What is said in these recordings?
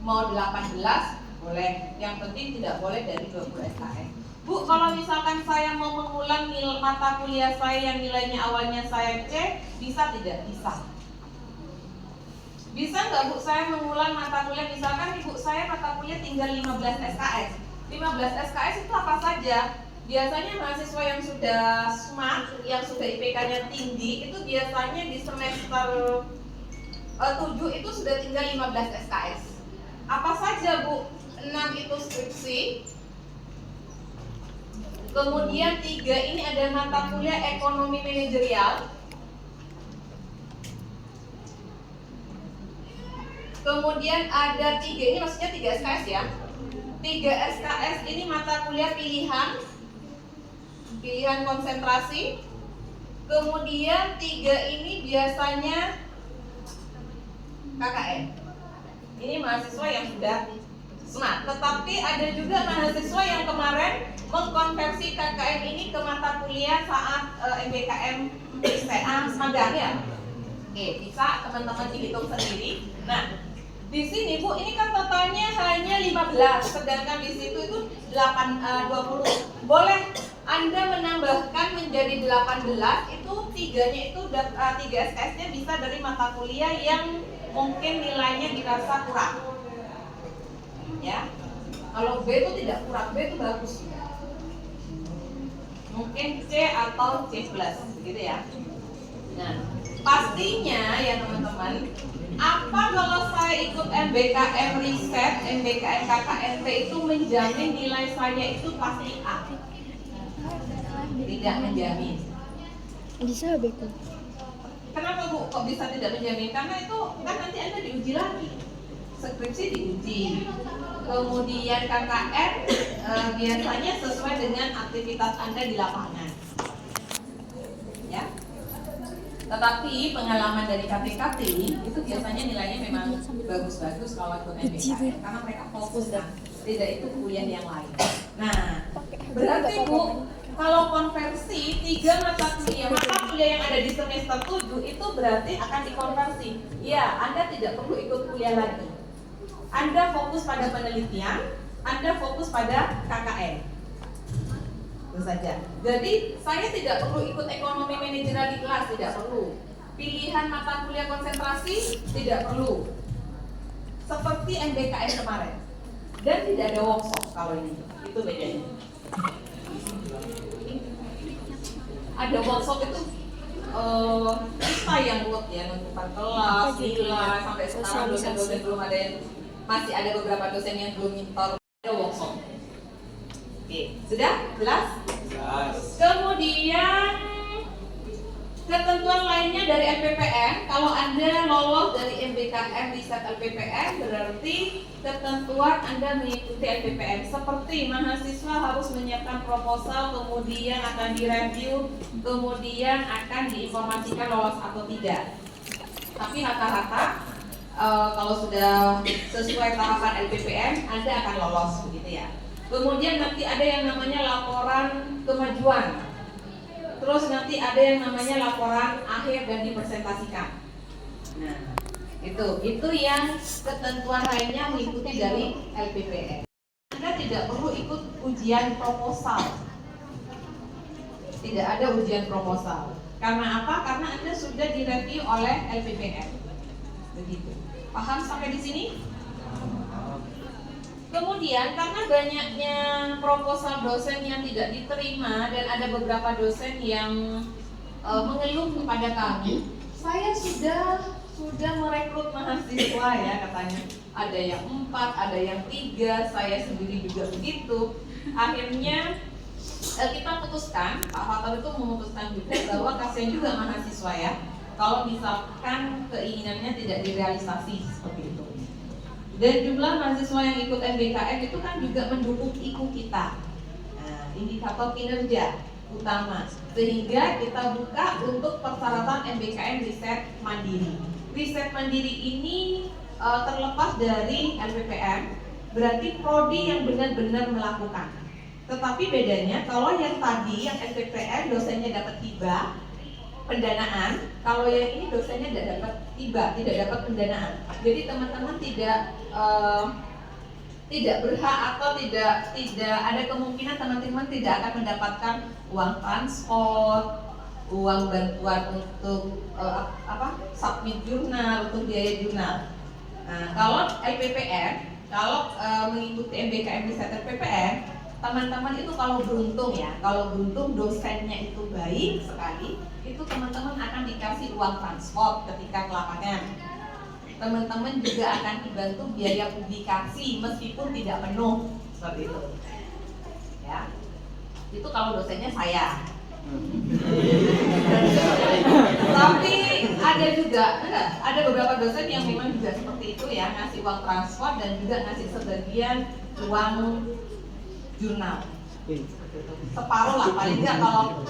mau 18 boleh, yang penting tidak boleh dari 20 SKS. Bu, kalau misalkan saya mau mengulang mata kuliah saya yang nilainya awalnya saya C, bisa tidak? Bisa. Bisa nggak Bu saya mengulang mata kuliah, misalkan ibu saya mata kuliah tinggal 15 SKS. 15 SKS itu apa saja? Biasanya mahasiswa yang sudah smart, yang sudah IPK-nya tinggi, itu biasanya di semester 7 itu sudah tinggal 15 SKS. Apa saja Bu? 6 itu skripsi. Kemudian 3 ini ada mata kuliah ekonomi manajerial. Kemudian ada 3, ini maksudnya 3 SKS ya. 3 SKS ini mata kuliah pilihan konsentrasi. Kemudian 3 ini biasanya KKN. Ini mahasiswa yang sudah smart. Tetapi ada juga mahasiswa yang kemarin mengkonversi KKN ini ke mata kuliah saat MBKM STA magang ya. Oke, bisa teman-teman dihitung sendiri. Nah, di sini Bu, ini kan totalnya hanya 15, sedangkan di situ itu 20. Boleh Anda menambahkan menjadi 18, itu 3-nya itu 3 SKS-nya bisa dari mata kuliah yang mungkin nilainya dirasa kurang. Ya. Kalau B itu tidak kurang, B itu bagus. Mungkin C atau C+, begitu ya. Nah, pastinya ya teman-teman, apa kalau saya ikut MBKM Riset, MBKM KKNP itu menjamin nilai saya itu pasti A? Tidak menjamin. Bisa beku. Kenapa Bu kok bisa tidak menjamin? Karena itu kan nanti Anda diuji lagi. Skripsi diuji. Kemudian KKN biasanya sesuai dengan aktivitas Anda di lapangan. Ya. Tetapi pengalaman dari KTKT itu biasanya nilainya memang bagus-bagus kalau ikut MBKM karena mereka fokus kan, tidak itu kuliah yang lain. Nah, berarti Bu, kalau konversi 3 mata kuliah yang ada di semester 7 itu berarti akan dikonversi. Ya, Anda tidak perlu ikut kuliah lagi. Anda fokus pada penelitian, Anda fokus pada KKN. Itu saja. Jadi saya tidak perlu ikut ekonomi manajerial di kelas, tidak perlu. Pilihan mata kuliah konsentrasi tidak perlu. Seperti MBKM kemarin. Dan tidak ada workshop kalau ini. Itu bedanya. Ada workshop itu kita yang buat ya, menentukan kelas, nilai, sampai sekarang dosen-dosen belum ada yang, masih ada beberapa dosen yang belum nyetor ada workshop. Oke, sudah jelas? Jelas. Kemudian ketentuan lainnya dari LPPM, kalau Anda lolos dari MBKM Riset LPPM berarti ketentuan Anda mengikuti LPPM, seperti mahasiswa harus menyiapkan proposal, kemudian akan direview, kemudian akan diinformasikan lolos atau tidak. Tapi rata-rata kalau sudah sesuai tahapan LPPM, Anda akan lolos begitu ya. Kemudian nanti ada yang namanya laporan kemajuan. Terus nanti ada yang namanya laporan akhir dan dipresentasikan. Nah, itu yang ketentuan lainnya mengikuti dari LPPM. Anda tidak perlu ikut ujian proposal. Tidak ada ujian proposal. Karena apa? Karena Anda sudah direview oleh LPPM. Begitu. Paham sampai di sini? Kemudian karena banyaknya proposal dosen yang tidak diterima dan ada beberapa dosen yang mengeluh kepada kami, saya sudah merekrut mahasiswa ya katanya. Ada yang 4, ada yang 3, saya sendiri juga begitu. Akhirnya kita putuskan, Pak Fatal itu memutuskan juga bahwa kasihan juga mahasiswa ya, kalau misalkan keinginannya tidak direalisasi seperti itu. Dan jumlah mahasiswa yang ikut MBKM itu kan juga mendukung IKU kita. Nah, indikator kinerja utama. Sehingga kita buka untuk persyaratan MBKM Riset Mandiri. Riset Mandiri ini terlepas dari LPPM, berarti prodi yang benar-benar melakukan. Tetapi bedanya kalau yang tadi yang LPPM dosennya dapat hibah, pendanaan. Kalau yang ini dosennya tidak dapat hibah, tidak dapat pendanaan. Jadi teman-teman tidak berhak atau tidak ada kemungkinan teman-teman tidak akan mendapatkan uang transport, uang bantuan untuk submit jurnal, untuk biaya jurnal. Nah, kalau LPPN, kalau mengikuti MBKM Riset LPPN, teman-teman itu kalau beruntung dosennya itu baik sekali, itu teman-teman akan dikasih uang transport ketika ke lapangan. Teman-teman juga akan dibantu biaya publikasi meskipun tidak penuh, seperti itu. Ya, itu kalau dosennya saya. Tapi ada beberapa dosen yang memang juga seperti itu ya, ngasih uang transport dan juga ngasih sebagian uang jurnal. Separuh lah, paling nggak kalau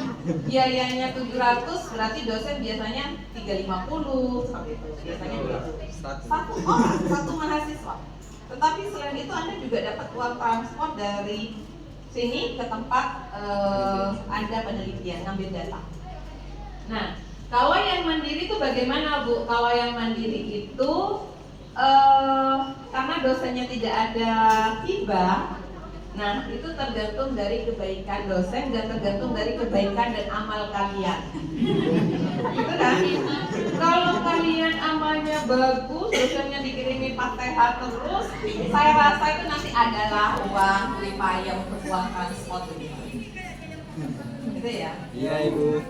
biayanya 700 berarti dosen biasanya 350 seperti itu. Biasanya begitu. Satu orang, satu mahasiswa. Tetapi selain itu Anda juga dapat uang transport dari sini ke tempat Anda penelitian, ngambil data. Nah, kalau yang mandiri itu bagaimana, Bu? Kalau yang mandiri itu karena dosennya tidak ada hibah, nah itu tergantung dari kebaikan dosen dan tergantung dari kebaikan dan amal kalian. Gitu kan? Kalau kalian amalnya bagus, dosennya dikirimi Fatihah terus, saya rasa itu nanti adalah uang payah untuk uang transport begitu. Gitu ya? Iya, Ibu.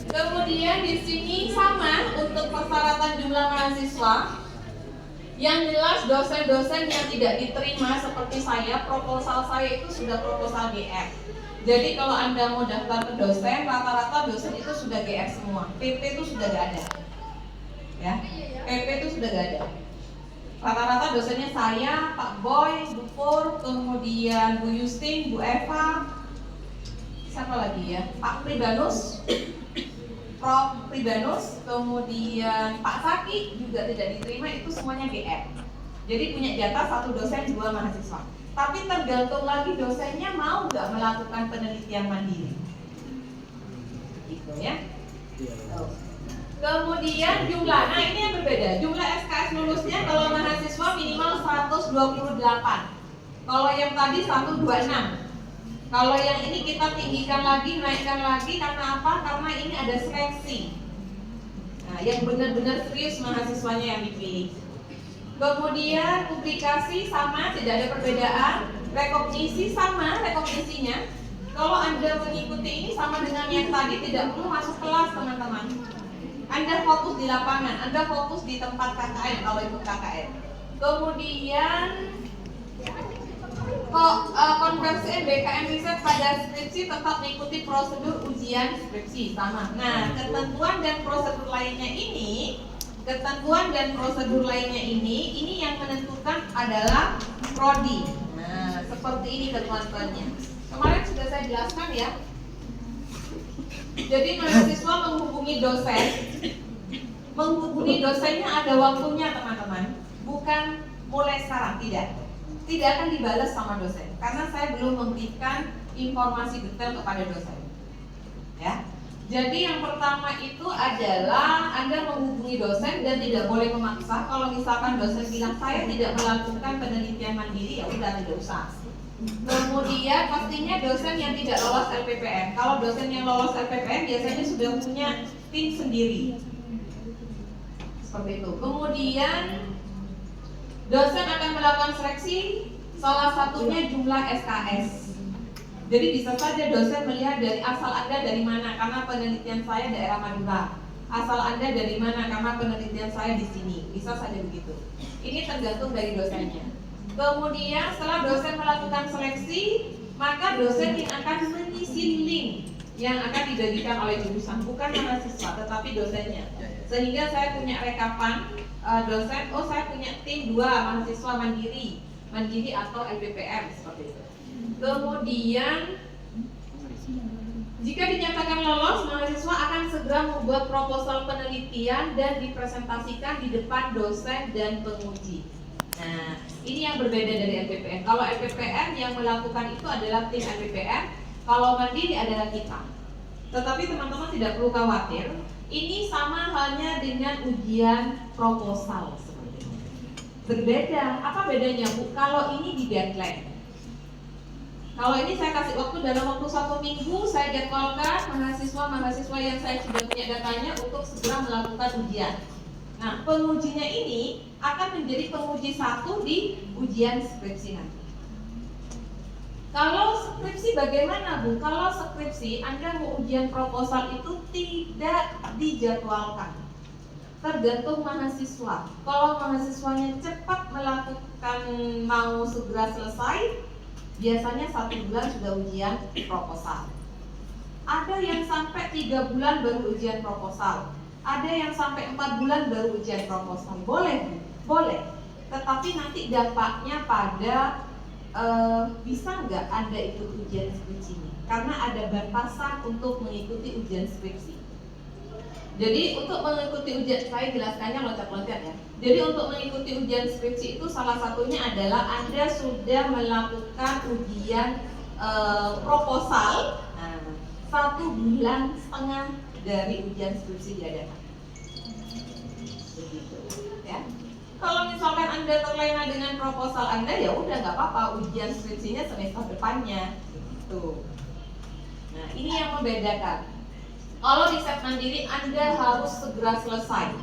Kemudian di sini sama untuk persyaratan jumlah mahasiswa. Yang jelas dosen-dosen yang tidak diterima seperti saya, proposal saya itu sudah proposal GR. Jadi kalau Anda mau daftar ke dosen, rata-rata dosen itu sudah GR semua. PP itu sudah gak ada. Ya, PP itu sudah gak ada. Rata-rata dosennya saya, Pak Boy, Bu Pur, kemudian Bu Yustin, Bu Eva, siapa lagi ya? Pak Pribanus, Prof. Pribanus, kemudian Pak Saki juga tidak diterima, itu semuanya GR. Jadi punya jatah satu dosen 2 mahasiswa. Tapi tergantung lagi dosennya mau nggak melakukan penelitian mandiri. Gitu ya. Kemudian jumlah, nah ini yang berbeda. Jumlah SKS lulusnya kalau mahasiswa minimal 128. Kalau yang tadi 126. Kalau yang ini kita tinggikan lagi, naikkan lagi karena apa? Karena ini ada seleksi. Nah, yang benar-benar serius mahasiswanya yang dipilih. Kemudian publikasi sama, tidak ada perbedaan. Rekognisi sama, rekognisinya. Kalau Anda mengikuti ini sama dengan yang tadi, tidak perlu masuk kelas teman-teman. Anda fokus di lapangan, Anda fokus di tempat KKN kalau ikut KKN. Kemudian konversi MBKM Riset pada skripsi tetap mengikuti prosedur ujian skripsi sama. Nah, ketentuan dan prosedur lainnya ini yang menentukan adalah prodi. Nah, seperti ini ketentuannya. Kemarin sudah saya jelaskan ya. Jadi mahasiswa menghubungi dosennya ada waktunya teman-teman. Bukan mulai sekarang, tidak akan dibalas sama dosen karena saya belum memberikan informasi detail kepada dosen. Ya. Jadi yang pertama itu adalah Anda menghubungi dosen dan tidak boleh memaksa. Kalau misalkan dosen bilang saya tidak melakukan penelitian mandiri, ya udah tidak usah. Kemudian pastinya dosen yang tidak lolos LPPN. Kalau dosen yang lolos LPPN biasanya sudah punya tim sendiri. Seperti itu. Kemudian dosen akan melakukan seleksi, salah satunya jumlah SKS. Jadi bisa saja dosen melihat dari asal Anda dari mana, karena penelitian saya daerah Madura. Asal Anda dari mana, karena penelitian saya di sini. Bisa saja begitu. Ini tergantung dari dosennya. Kemudian setelah dosen melakukan seleksi, maka dosen yang akan mengisi link yang akan dibagikan oleh jurusan, bukan mahasiswa, tetapi dosennya. Sehingga saya punya rekapan dosen, saya punya tim 2 mahasiswa mandiri atau LPPM seperti itu. Kemudian jika dinyatakan lolos, mahasiswa akan segera membuat proposal penelitian dan dipresentasikan di depan dosen dan penguji. Nah, ini yang berbeda dari LPPN. Kalau LPPN yang melakukan itu adalah tim LPPN, kalau mandiri adalah kita. Tetapi teman-teman tidak perlu khawatir, ini sama halnya dengan ujian proposal seperti itu. Berbeda, apa bedanya Bu? Kalau ini di deadline. Kalau ini saya kasih waktu dalam waktu 1 minggu, saya jadwalkan mahasiswa-mahasiswa yang saya sudah punya datanya untuk segera melakukan ujian. Nah, pengujinya ini akan menjadi penguji 1 di ujian skripsi nanti. Kalau skripsi bagaimana Bu? Kalau skripsi Anda mau ujian proposal itu tidak dijadwalkan, tergantung mahasiswa. Kalau mahasiswanya cepat melakukan, mau segera selesai, biasanya 1 bulan sudah ujian proposal. Ada yang sampai 3 bulan baru ujian proposal. Ada yang sampai 4 bulan baru ujian proposal. Boleh, boleh. Tetapi nanti dampaknya pada bisa nggak Anda ikut ujian skripsinya? Karena ada batasan untuk mengikuti ujian skripsi. Jadi untuk mengikuti ujian, saya jelaskannya loncat-loncat ya. Jadi untuk mengikuti ujian skripsi itu salah satunya adalah Anda sudah melakukan ujian proposal 1,5 bulan dari ujian skripsi diadakan. Begitu, ya. Kalau misalkan Anda terlena dengan proposal Anda, ya udah nggak apa-apa, ujian skripsinya semester depannya. Gitu. Nah, ini yang membedakan. Kalau riset mandiri Anda harus segera selesai.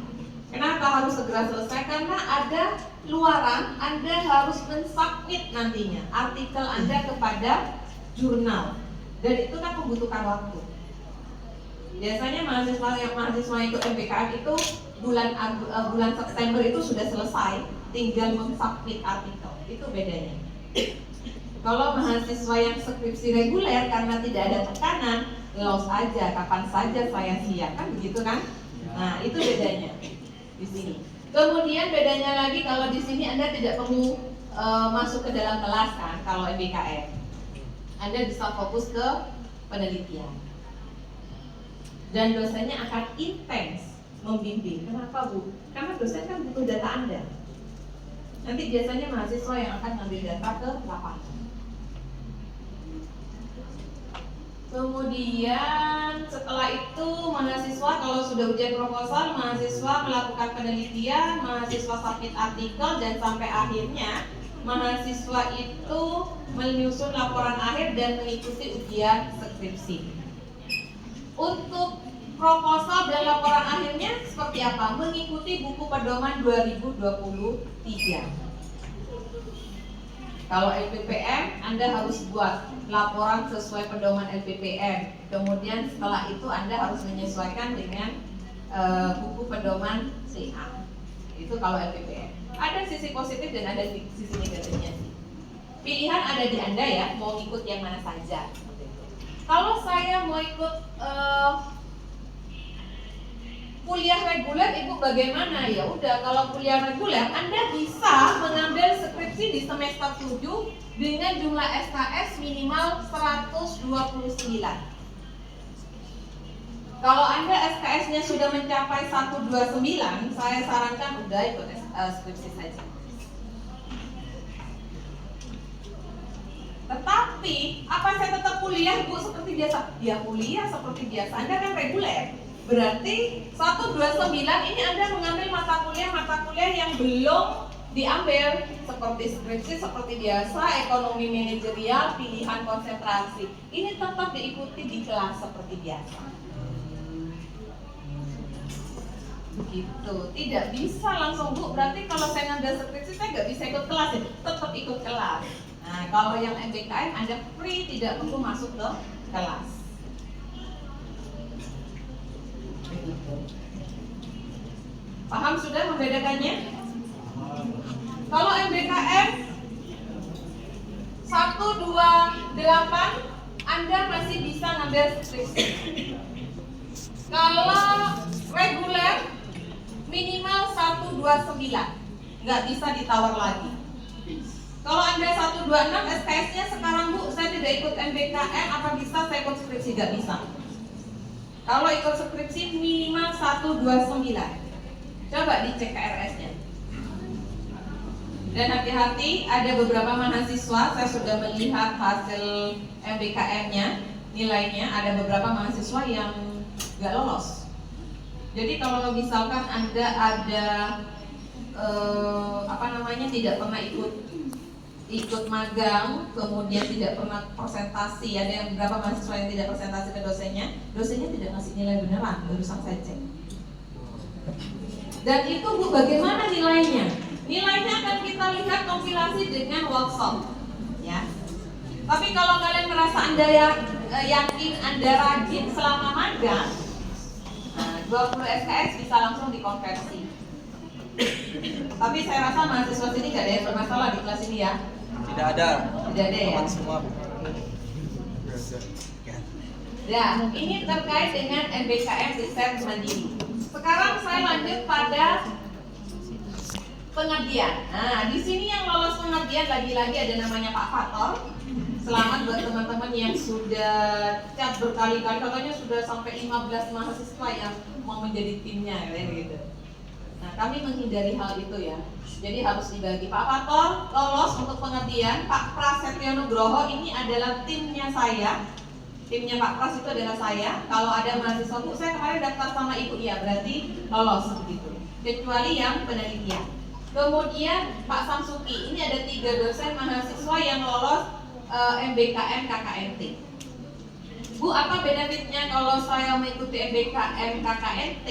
Kenapa harus segera selesai? Karena ada luaran, Anda harus mensubmit nantinya artikel Anda kepada jurnal. Dan itu kan membutuhkan waktu. Biasanya mahasiswa ikut MBKM itu bulan September itu sudah selesai, tinggal mensubmit artikel. Itu bedanya. Kalau mahasiswa yang skripsi reguler karena tidak ada tekanan, los aja, kapan saja saya siap, kan begitu kan? Nah, itu bedanya di sini. Kemudian bedanya lagi kalau di sini Anda tidak perlu masuk ke dalam kelas kan, kalau MBKM. Anda bisa fokus ke penelitian. Dan dosennya akan intens membimbing. Kenapa Bu? Karena dosen kan butuh data Anda. Nanti biasanya mahasiswa yang akan ngambil data ke lapangan. Kemudian setelah itu mahasiswa kalau sudah ujian proposal, mahasiswa melakukan penelitian, mahasiswa submit artikel, dan sampai akhirnya mahasiswa itu menyusun laporan akhir dan mengikuti ujian skripsi. Untuk proposal dan laporan akhirnya seperti apa? Mengikuti buku pedoman 2023. Kalau LPPM, Anda harus buat laporan sesuai pedoman LPPM. Kemudian setelah itu Anda harus menyesuaikan dengan buku pedoman CA. Itu kalau LPPM. Ada sisi positif dan ada sisi negatifnya sih. Pilihan ada di Anda ya, mau ikut yang mana saja. Kalau saya mau ikut kuliah reguler, Ibu bagaimana? Ya udah, kalau kuliah reguler Anda bisa mengambil skripsi di semester 7 dengan jumlah SKS minimal 129. Kalau Anda SKS-nya sudah mencapai 129, saya sarankan udah ikut skripsi saja. Tetapi, apa saya tetap kuliah Bu seperti biasa? Ya kuliah seperti biasa, Anda kan reguler. Berarti 129 ini Anda mengambil mata kuliah yang belum diambil, seperti skripsi seperti biasa, ekonomi manajerial, pilihan konsentrasi. Ini tetap diikuti di kelas seperti biasa. Begitu, tidak bisa langsung Bu, berarti kalau saya ngambil skripsi saya nggak bisa ikut kelas ya? Tetap ikut kelas. Nah, kalau yang MBKM Anda free, tidak perlu masuk ke kelas. Paham sudah membedakannya? Kalau MBKM 128 Anda masih bisa ngambil skripsi. Kalau reguler minimal 129, nggak bisa ditawar lagi. Kalau Anda 126 SKS-nya sekarang Bu, saya tidak ikut MBKM, apa bisa saya ikut skripsi? Nggak bisa. Kalau ikut skripsi minimal 129. Coba dicek KRS-nya. Dan hati-hati, ada beberapa mahasiswa, saya sudah melihat hasil MBKM-nya, nilainya, ada beberapa mahasiswa yang nggak lolos. Jadi kalau misalkan Anda ada tidak pernah ikut magang, kemudian tidak pernah presentasi, ada yang beberapa mahasiswa yang tidak presentasi ke dosennya tidak ngasih nilai beneran, barusan saya cek. Dan itu Bu, bagaimana nilainya? Nilainya akan kita lihat kompilasi dengan workshop, ya. Tapi kalau kalian merasa Anda yakin Anda rajin selama magang, 20 SKS bisa langsung dikonversi. Tapi saya rasa mahasiswa sini nggak ada yang bermasalah di kelas ini ya? Tidak ada. Tidak ada ya? Semua. Ya, ini terkait dengan MBKM riset mandiri. Sekarang saya lanjut pada pengabdian. Nah, di sini yang lolos pengabdian lagi-lagi ada namanya Pak Fator. Selamat buat teman-teman yang sudah chat berkali-kali, katanya sudah sampai 15 mahasiswa yang mau menjadi timnya, kayak gitu. Nah, kami menghindari hal itu ya. Jadi harus dibagi. Pak Fator lolos untuk pengabdian. Pak Prasetyo Nugroho ini adalah timnya saya. Timnya Pak Pras itu adalah saya. Kalau ada mahasiswa, Bu, saya kemarin daftar sama Ibu, ya berarti lolos begitu. Kecuali yang penelitian. Kemudian Pak Samsuki, ini ada 3 dosen mahasiswa yang lolos MBKM KKNT. Bu, apa benefitnya kalau saya mengikuti MBKM KKNT?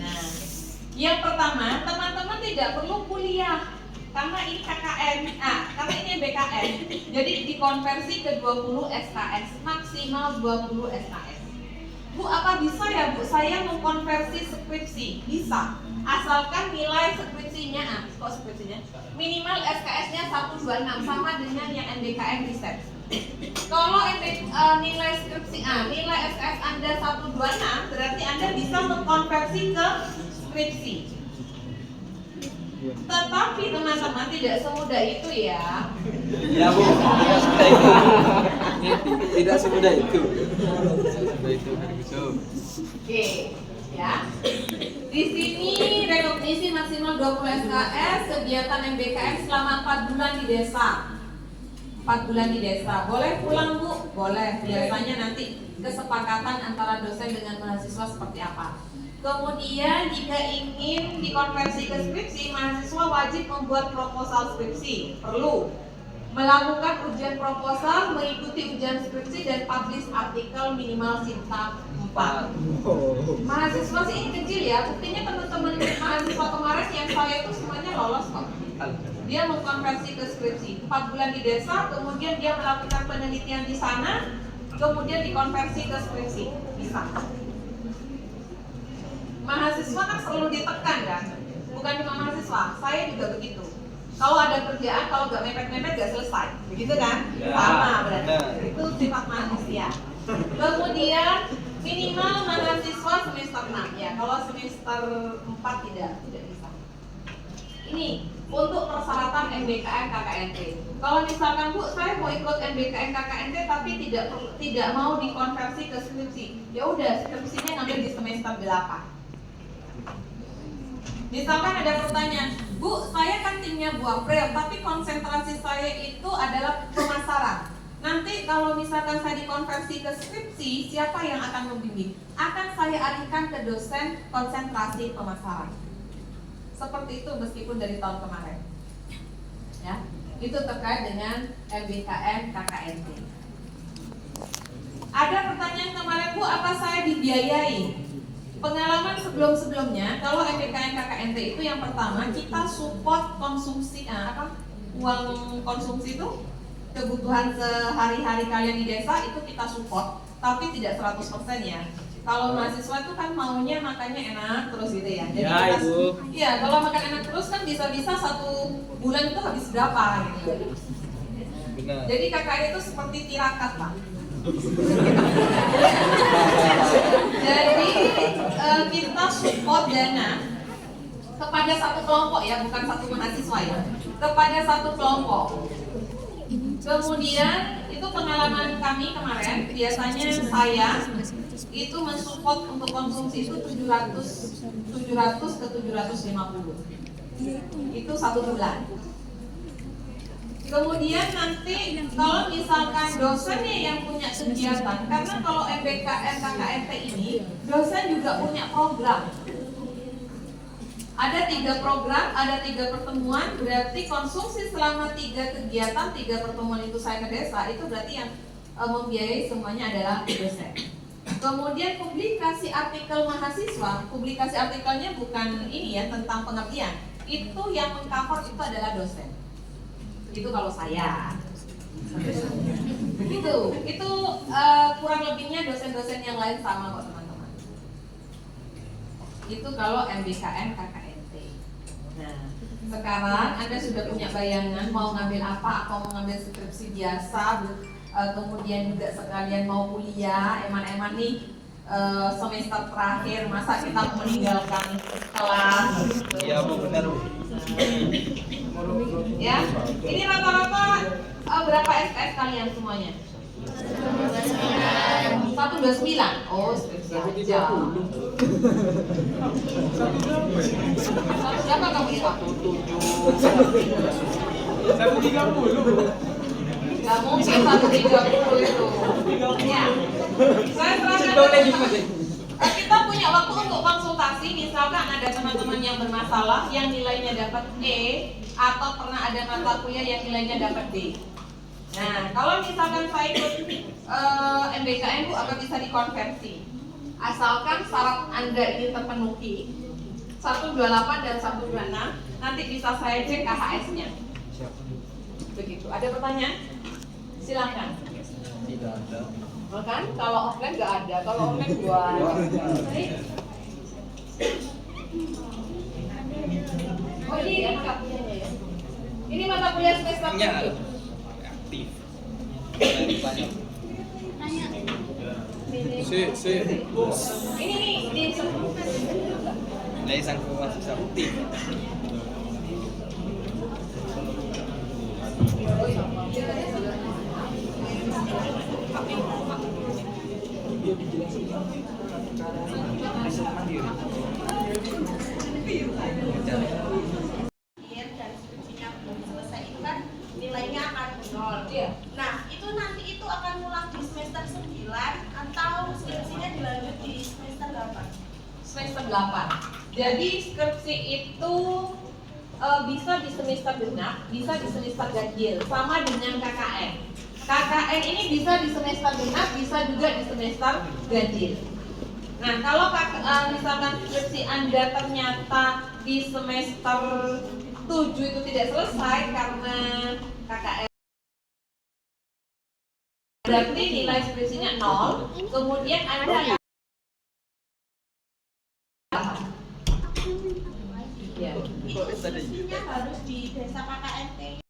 Nah, yang pertama, teman-teman tidak perlu kuliah karena ini KKN, karena ini MBKM. Jadi dikonversi ke 20 SKS, maksimal 20 SKS. Bu, apa bisa ya Bu, saya mengkonversi skripsi? Bisa, asalkan nilai skripsinya, minimal SKS-nya 126 sama dengan yang MBKM riset. Kalau nilai skripsi nilai SKS Anda 126, berarti Anda bisa mengkonversi ke skripsi. Tetapi teman-teman tidak semudah itu ya. Ya Bu, tidak semudah itu. Oke, ya. Di sini rekognisi maksimal 20 SKS, kegiatan MBKM selama 4 bulan di desa. 4 bulan di desa. Boleh pulang Bu? Boleh. Biasanya nanti kesepakatan antara dosen dengan mahasiswa seperti apa. Kemudian jika ingin dikonversi ke skripsi, mahasiswa wajib membuat proposal skripsi. Perlu melakukan ujian proposal, mengikuti ujian skripsi, dan publish artikel minimal Sinta 4. Mahasiswa sih ini kecil ya, buktinya teman-teman mahasiswa kemarin yang saya itu semuanya lolos kok. Dia mengkonversi ke skripsi, 4 bulan di desa, kemudian dia melakukan penelitian di sana, kemudian dikonversi ke skripsi. Bisa. Mahasiswa kan selalu ditekan kan, bukan cuma mahasiswa, saya juga begitu. Kalau ada kerjaan, kalau nggak mepet-mepet nggak selesai, begitu kan? Ya, Sama berarti. benar. Itu sifat manusia. Kemudian minimal mahasiswa semester 6 ya, kalau semester 4 tidak bisa. Ini untuk persyaratan MBKM KKNT. Kalau misalkan Bu, saya mau ikut MBKM KKNT tapi tidak mau dikonversi ke skripsi, ya udah skripsinya ngambil di semester 8. Misalkan ada pertanyaan, Bu, saya kan timnya Bu April, tapi konsentrasi saya itu adalah pemasaran. Nanti kalau misalkan saya dikonversi ke skripsi, siapa yang akan membimbing? Akan saya alihkan ke dosen konsentrasi pemasaran. Seperti itu meskipun dari tahun kemarin. Ya, itu terkait dengan MBKM KKNT. Ada pertanyaan kemarin, Bu, apa saya dibiayai? Pengalaman sebelum-sebelumnya, kalau MBKM KKNT itu yang pertama kita support konsumsi, uang konsumsi itu kebutuhan sehari-hari kalian di desa itu kita support, tapi tidak 100% ya. Kalau mahasiswa itu kan maunya makannya enak terus gitu ya. Jadi Ya, Ibu. iya, kalau makan enak terus kan bisa-bisa 1 bulan itu habis berapa gitu. Benar. Jadi KKN itu seperti tirakat Pak. Jadi kita support dana kepada satu kelompok ya, bukan satu mahasiswa ya, kepada satu kelompok. Kemudian itu pengalaman kami kemarin, biasanya saya itu mensupport untuk konsumsi itu 700 ke 750. Itu 1 bulan. Kemudian nanti kalau misalkan dosennya yang punya kegiatan, karena kalau MBKM KKMT ini dosen juga punya program. Ada 3 program, ada 3 pertemuan, berarti konsumsi selama 3 kegiatan, 3 pertemuan itu saya ke desa, itu berarti yang membiayai semuanya adalah dosen. Kemudian publikasi artikel mahasiswa, publikasi artikelnya bukan ini ya tentang pengabdian, itu yang mengcover itu adalah dosen. Itu kalau saya. Begitu. Itu kurang lebihnya dosen-dosen yang lain sama kok teman-teman. Itu kalau MBKM KKNT. Nah, sekarang Anda sudah punya bayangan mau ngambil apa, atau mau ngambil skripsi biasa, kemudian juga sekalian mau kuliah, eman-eman nih semester terakhir, masa kita meninggalkan kelas? Iya Bu, benar Bu. Ya, ini rata-rata berapa SKS kalian semuanya? 129. Oh, skripsi aja. Siapa kamu itu? 130. Gak mungkin 130 itu. Ya, saya serahkan. Kita punya waktu untuk konsultasi. Misalkan ada teman-teman yang bermasalah, yang nilainya dapat E, atau pernah ada mata kuliah yang nilainya dapat D. Nah, kalau misalkan saya ikut MBKM Bu akan bisa dikonversi. Asalkan syarat Anda ini terpenuhi 128 dan 126, nanti bisa saya cek KHS-nya. Begitu. Ada pertanyaan? Silakan. Tidak ada. Kan kalau offline nggak ada, kalau online gua. Oh ini ya mata kuliahnya ya. Ini mata kuliah semester Nya tujuh. aktif. Si. Ini nih di Nilai sangku masih aktif. dan skripsinya belum selesai itu kan nilainya akan nol. Iya. Nah itu nanti itu akan mulai di semester 9 atau skripsinya dilanjut di semester 8? semester 8. Jadi skripsi itu bisa di semester genap, bisa di semester ganjil, sama dengan KKN. KKN ini bisa di semester genap, bisa juga di semester ganjil. Nah, kalau misalkan skripsi Anda ternyata di semester 7 itu tidak selesai karena KKN, berarti nilai skripsinya 0, kemudian Anda ya. Itu skripsinya harus di desa KKNT.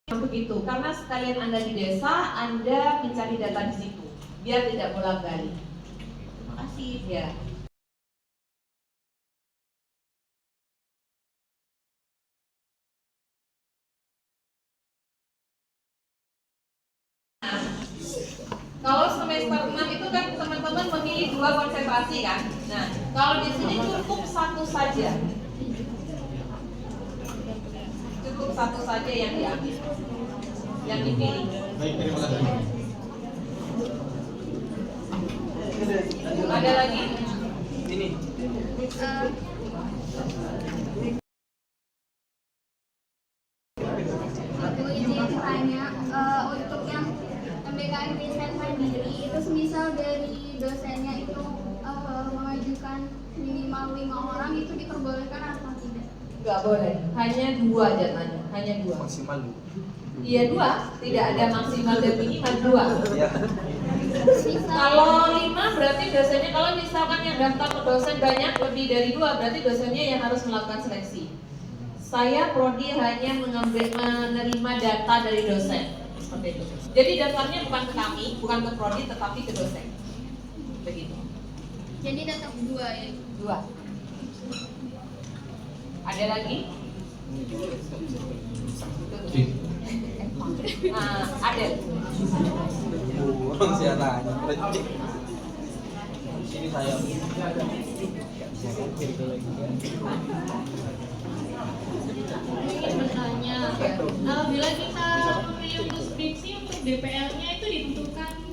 Begitu, karena sekalian Anda di desa, Anda mencari data di situ, biar tidak bolak-balik. Terima kasih. Ya. Kalau semester 6 itu kan teman-teman memilih 2 konsentrasi kan. Nah, kalau di sini cukup 1 saja. Cukup 1 saja yang diambil, yang dipilih. Baik, terima kasih. Ada lagi? Ini. Aku izin tanya, untuk yang MBKM riset mandiri itu semisal dari dosennya itu mengajukan minimal 5 orang itu diperbolehkan atau tidak? Nggak boleh, hanya 2 jatahnya, hanya 2. Maksimal. Iya 2, tidak ada maksimal dan minimal 2. Ya. Kalau 5 berarti dosennya, kalau misalkan yang daftar ke dosen banyak lebih dari 2, berarti dosennya yang harus melakukan seleksi. Saya prodi hanya menerima data dari dosen, seperti itu. Jadi daftarnya bukan ke kami, bukan ke prodi, tetapi ke dosen. Begitu. Jadi tetap 2 ya? 2. Ada lagi? Adel. Burung siaran. Recik. Sini saya. Ingin bertanya DPL-nya itu ditentukan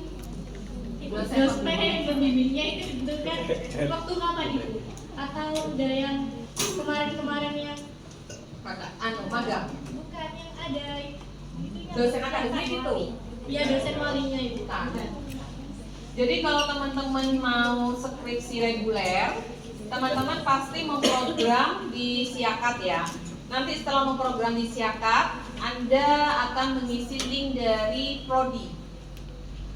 dosen pembimbingnya itu ditentukan waktu kapan Ibu? Atau udah yang kemarin-kemarin yang magang. bukan yang ada itunya, Dosen akademik itu. ya dosen walinya Ibu. Jadi kalau teman-teman mau skripsi reguler, teman-teman pasti memprogram di Siakat ya. Nanti setelah memprogram di Siakat, Anda akan mengisi link dari Prodi.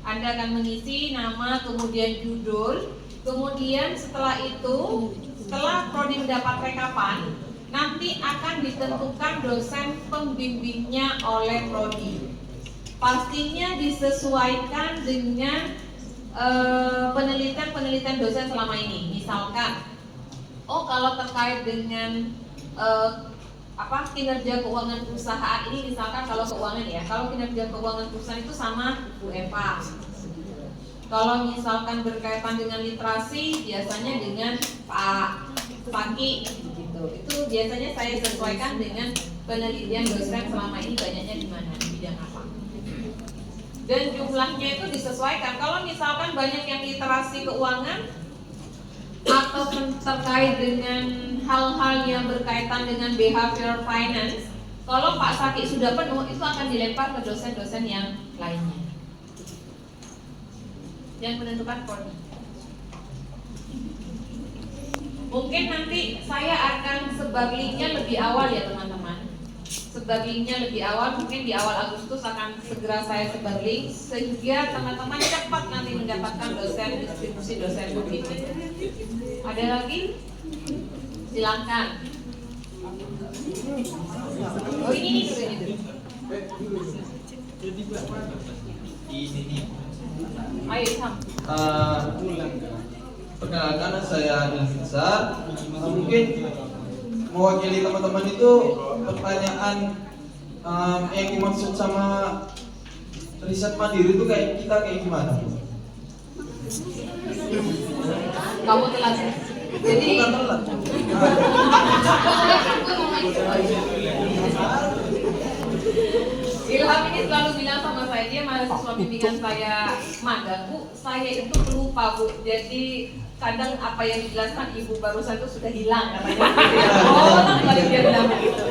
Anda akan mengisi nama, kemudian judul, kemudian setelah itu, setelah Prodi mendapat rekapan, nanti akan ditentukan dosen pembimbingnya oleh Prodi. Pastinya disesuaikan dengan penelitian dosen selama ini. Misalkan, kalau terkait dengan kinerja keuangan perusahaan ini, misalkan kalau keuangan ya, kalau kinerja keuangan perusahaan itu sama Bu Eva. Kalau misalkan berkaitan dengan literasi, biasanya dengan Pak Faki gitu. Itu biasanya saya sesuaikan dengan penelitian dosen selama ini banyaknya di mana, di bidang apa. Dan jumlahnya itu disesuaikan. Kalau misalkan banyak yang literasi keuangan atau terkait dengan hal-hal yang berkaitan dengan behavior finance, kalau Pak Saki sudah penuh, itu akan dilempar ke dosen-dosen yang lainnya. Yang menentukan Prodi. Mungkin nanti saya akan sebar linknya lebih awal ya teman-teman. Sebar linknya lebih awal, mungkin di awal Agustus akan segera saya sebar link sehingga teman-teman cepat nanti mendapatkan dosen distribusi dosen pembimbing. Ada lagi? Silakan. Oh ini dulu. Ini nih. Ayo Sam. Perkenalkan, saya Nilsa. Mungkin mewakili teman-teman itu pertanyaan yang dimaksud sama riset mandiri itu kayak kita kayak gimana? Kamu telat. Jadi Bukan telat. Ilham ini selalu bilang sama saya, dia mahasiswa bimbingan saya magang, Bu, saya itu pelupa Bu. Jadi kadang apa yang dijelaskan Ibu barusan itu sudah hilang katanya. Oh, kembali dia bilang begitu.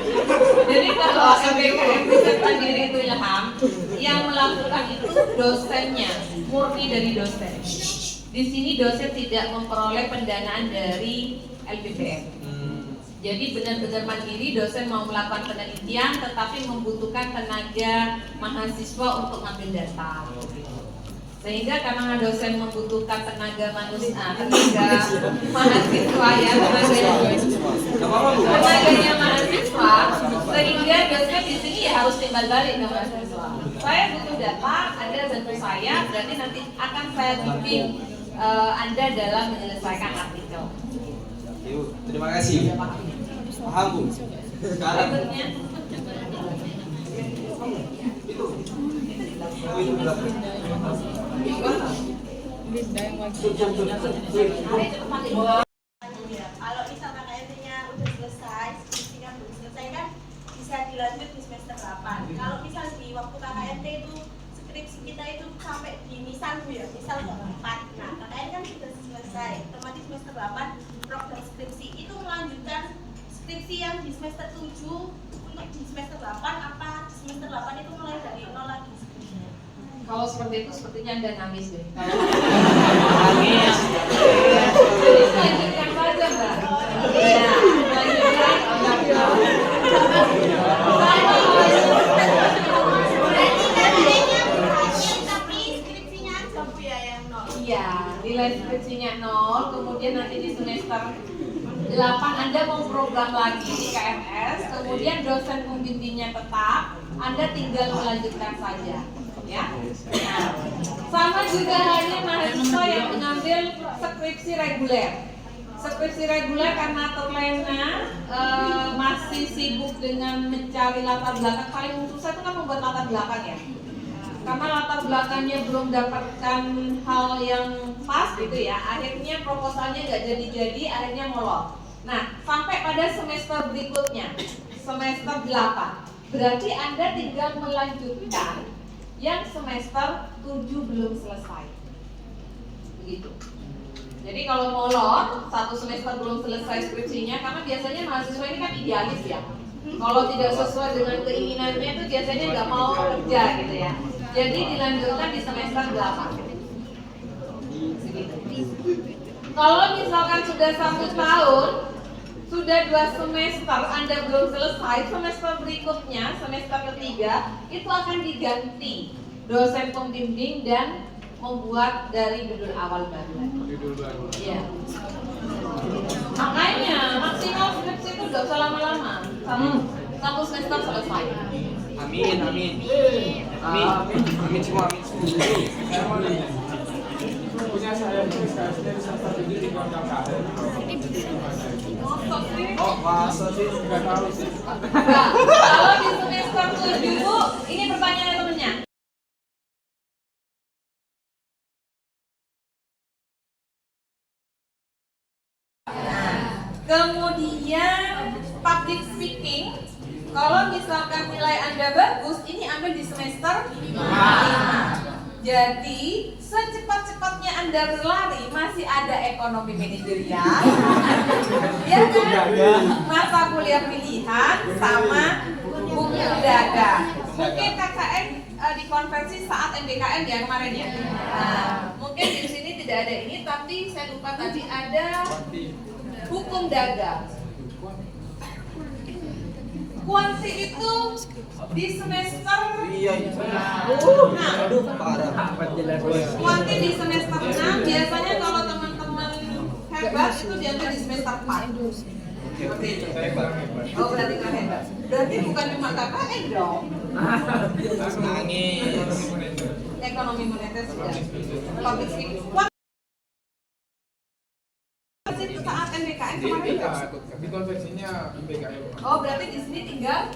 Jadi kalau MBKM riset mandiri itu Ilham, yang melakukan itu dosennya, murni dari dosen. Di sini dosen tidak memperoleh pendanaan dari LPPM. Jadi benar-benar mandiri, dosen mau melakukan penelitian tetapi membutuhkan tenaga mahasiswa untuk ngambil data. Sehingga karena dosen membutuhkan tenaga mahasiswa ya, tenaganya mahasiswa, sehingga dosen di sini ya harus timbal balik ke mahasiswa. Saya butuh data, Anda bantu saya, berarti nanti akan saya bimbing Anda dalam menyelesaikan artikel. Yuk, terima kasih. Paham Bu? Sekarang Berikutnya, itu berapa? Kalau misal KKNT-nya udah selesai, skripsinya belum selesai kan bisa dilanjut di semester 8. Kalau misal di waktu KKNT itu skripsi kita itu sampai di misal Bu ya, misal ke 4. Nah, KKN kan sudah selesai. Otomatis semester 8 program skripsi itu melanjutkan skripsi yang di semester 7 untuk di semester 8 apa di semester 8 itu mulai dari 0 lagi skripsinya. kalau seperti itu sepertinya Anda nangis deh. Nangis. Jadi lanjutkan saja Mbak. Ya, lanjutkan. Tapi skripsinya aja Bu ya yang 0. Iya, nilai skripsinya 0, kemudian nanti di semester 8 Anda mau program lagi di KMS, kemudian dosen pembimbingnya tetap, Anda tinggal melanjutkan saja, ya. Nah, sama juga halnya mahasiswa yang mengambil skripsi reguler. Skripsi reguler karena terlena masih sibuk dengan mencari latar belakang, paling susah itu kan membuat latar belakang ya. Karena latar belakangnya belum dapatkan hal yang pas gitu ya, akhirnya proposalnya nggak jadi-jadi, akhirnya molor. Nah, sampai pada semester berikutnya, semester 8, berarti Anda tinggal melanjutkan yang semester 7 belum selesai. Begitu. Jadi kalau molor, satu semester belum selesai skripsinya, karena biasanya mahasiswa ini kan idealis ya. Kalau tidak sesuai dengan keinginannya itu biasanya nggak mau kerja gitu ya. Jadi dilanjutkan di semester 8. Segitu. Kalau misalkan sudah 1 tahun, sudah 2 semester Anda belum selesai, semester berikutnya, semester ketiga, itu akan diganti dosen pembimbing dan membuat dari judul awal baru. Iya. Makanya maksimal skripsi itu nggak usah lama-lama, satu semester selesai. Amin, amin. Amin. Amin semua, amin semua. Punya saya itu dari semester 7 di KKN. Oh, masa sih? Nggak tahu sih. Nah, kalau di semester 7 Bu, ini pertanyaan temennya. Kemudian public speaking, kalau misalkan nilai Anda bagus, ini ambil di semester 5. Jadi secepat-cepatnya Anda berlari masih ada ekonomi manajerial, ya kan? Mata kuliah pilihan sama hukum dagang. Mungkin KKN dikonversi saat MBKM ya kemarin ya. Nah, mungkin di sini tidak ada ini, tapi saya lupa tadi ada hukum dagang. Kuanti itu di semester Iya. Aduh, parah. kuanti di semester 6 biasanya kalau teman-teman hebat itu diambil di semester 4. Seperti itu. Oh, berarti kan hebat. Berarti bukan cuma KKN dong. Nangis. Ekonomi moneter sudah. Public speaking. Itu saat MBKM kemarin nggak? Di konversinya BKM. Oh, berarti di sini tinggal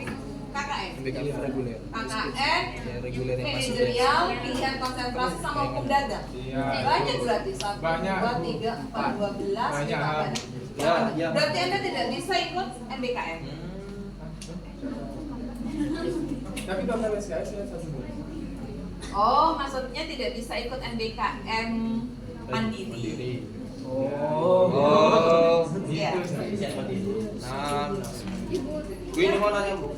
KKN. BKM reguler. KKN, Ya, reguler yang masuk. manajerial, pilihan konsentrasi sama hukum dagang. Iya. Banyak berarti 1, Banyak. 2, 3, 4, 12 Banyak. Ya. Berarti Anda tidak bisa ikut MBKM. Tapi kalau SKS ya 1 bulan. Oh, maksudnya tidak bisa ikut MBKM mandiri. Oh. Iya. Nah. Bu ini mau nanya, Bu.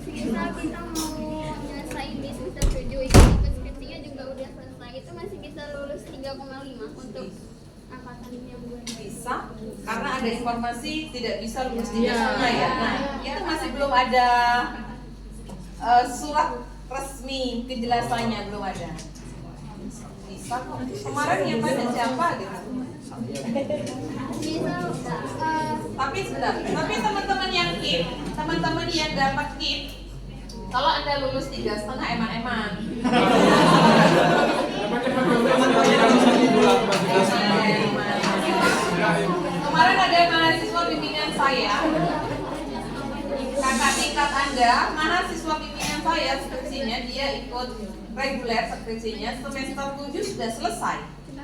Sekitar kita mau nyelesain di semester 7 itu ikut skripsinya juga udah selesai, itu masih bisa lulus 3,5 untuk angkatan yang bulan. Bisa, karena ada informasi tidak bisa lulus 3,5 ya. Nah, itu masih belum ada surat resmi kejelasannya, belum ada. Bisa kok. Kemarin yang tanya siapa gitu. Misal Tapi sebentar, tapi teman-teman yang KIP, teman-teman yang dapat KIP, kalau Anda lulus 3,5 eman-eman. Kemarin ada mahasiswa bimbingan saya, kakak tingkat Anda, mahasiswa bimbingan saya skripsinya dia ikut reguler skripsinya semester 7 sudah selesai.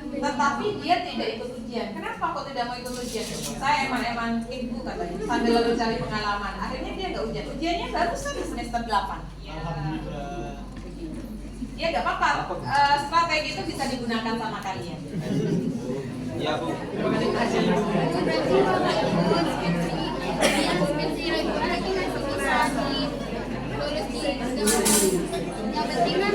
Tetapi dia tidak ikut ujian. Kenapa kok tidak mau ikut ujian? Saya eman-eman ibu katanya, sambil lalu cari pengalaman. Akhirnya dia nggak ujian. Ujiannya barusan di semester 8. Ya nggak apa-apa. Strategi itu bisa digunakan sama kalian. Iya, Bu. berarti kalau ikut skripsi reguler itu masih bisa lulus di 3,5. Yang penting kan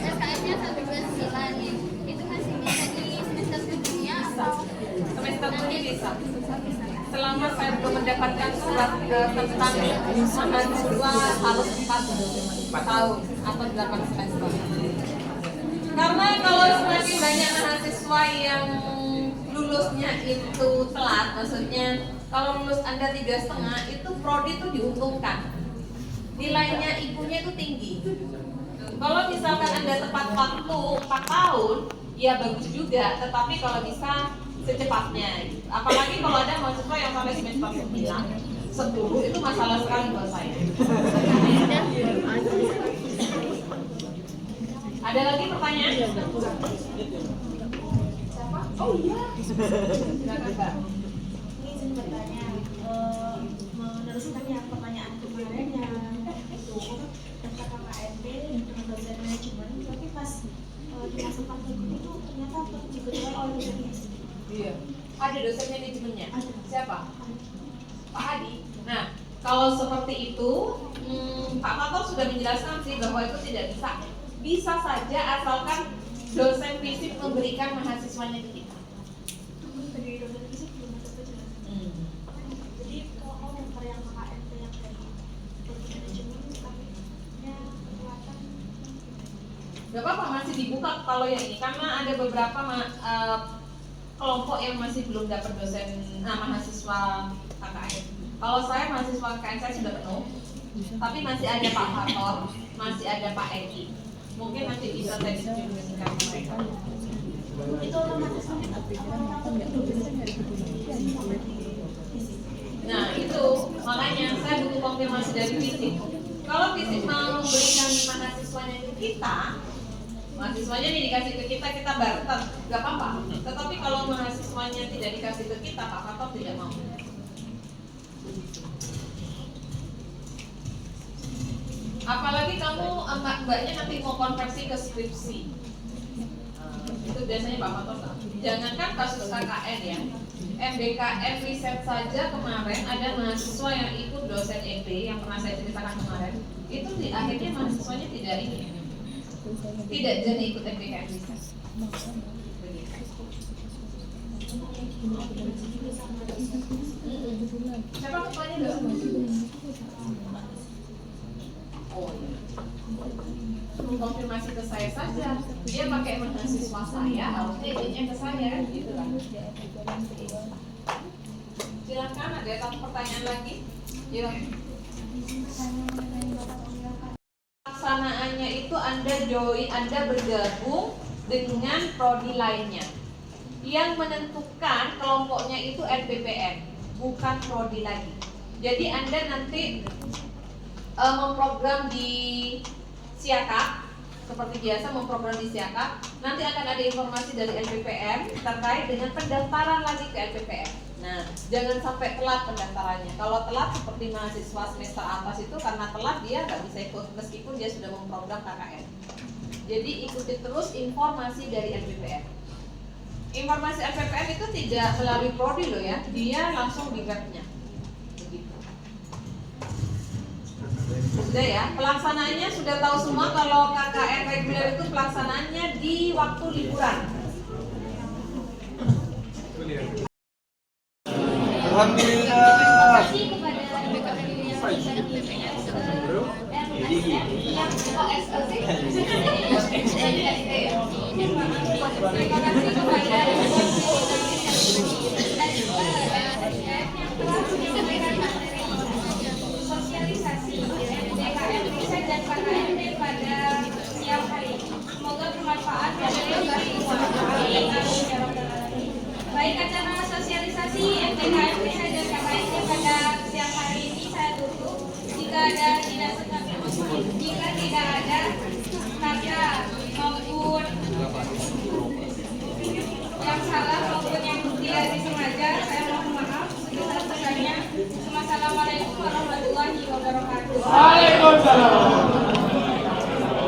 SKS-nya 1,29 nih. Itu masih bisa di semester 7-nya atau Semester 7 bisa. Selama saya belum mendapatkan surat tentang mahasiswa harus 4 tahun atau 8 semester. Karena kalau semakin banyak mahasiswa yang lulusnya itu telat, maksudnya kalau lulus Anda 3,5 itu prodi itu diuntungkan. Nilainya IPU-nya itu tinggi. Kalau misalkan Anda tepat waktu 4 tahun, ya bagus juga, tetapi kalau bisa secepatnya. Apalagi kalau ada mahasiswa yang sampai semester 9, 10 itu masalah sekali buat saya. Ada lagi pertanyaan? Oh iya. Silakan, Mbak. Ini saya bertanya, meneruskan yang pertanyaan kemarin yang itu daftar KKNP Ada dosen manajemennya. Siapa? Pak Adi. Nah, kalau seperti itu, Pak Fator sudah menjelaskan sih bahwa itu tidak bisa. Bisa saja asalkan dosen fisik memberikan mahasiswanya ke kita. Dari dosen fisik belum ada penjelasan. Jadi kalau daftar yang KKNT yang dari manajemen tapi ya kelihatan. Gak apa-apa, masih dibuka kalau yang ini karena ada beberapa kelompok yang masih belum dapat dosen mahasiswa KKN. Kalau saya mahasiswa KKN saya sudah penuh, tapi masih ada Pak Fator, masih ada Pak Eki. Mungkin nanti bisa saya distribusikan ke mereka. Itu otomatis nanti Nah itu makanya saya butuh konfirmasi dari fisik. Kalau fisik mau memberikan mahasiswanya ke kita, mahasiswanya ini dikasih ke kita, kita barter, gak apa-apa. Tetapi kalau mahasiswanya tidak dikasih ke kita, Pak Fator tidak mau. Apalagi kamu mbaknya nanti mau konversi ke skripsi, itu biasanya Pak Fator tahu. Jangankan kasus KKN ya, MBKM riset saja kemarin ada mahasiswa yang ikut dosen EP yang pernah saya ceritakan kemarin, itu di akhirnya mahasiswanya tidak jadi ikut MBKM riset. Siapa ketuanya dosen? Oh iya. Konfirmasi ke saya saja. Dia pakai mahasiswa saya, harusnya izinnya ke saya, gitu kan? Silakan, ada satu pertanyaan lagi? Yuk. Pelaksanaannya itu Anda bergabung dengan prodi lainnya. Yang menentukan kelompoknya itu LPPM, bukan prodi lagi. Jadi Anda nanti memprogram di Siakap, seperti biasa memprogram di Siakap. Nanti akan ada informasi dari LPPM terkait dengan pendaftaran lagi ke LPPM. Nah, jangan sampai telat pendaftarannya. Kalau telat seperti mahasiswa semester atas itu karena telat dia nggak bisa ikut meskipun dia sudah memprogram KKN. Jadi ikuti terus informasi dari LPPM. Informasi LPPM itu tidak melalui prodi loh ya, dia langsung di webnya. Begitu. Sudah ya, pelaksanaannya sudah tahu semua kalau KKN reguler itu pelaksanaannya di waktu liburan. Alhamdulillah. Kasih kepada sosialisasi DKM riset dan KKN pada siang hari. Semoga bermanfaat dan baik acara sosialisasi MTKM riset dan KKN pada siang hari ini saya tutup. Jika tidak ada kata maupun yang salah maupun yang tidak disengaja, saya mohon maaf sebesar-besarnya. Wassalamualaikum warahmatullahi wabarakatuh. Waalaikumsalam.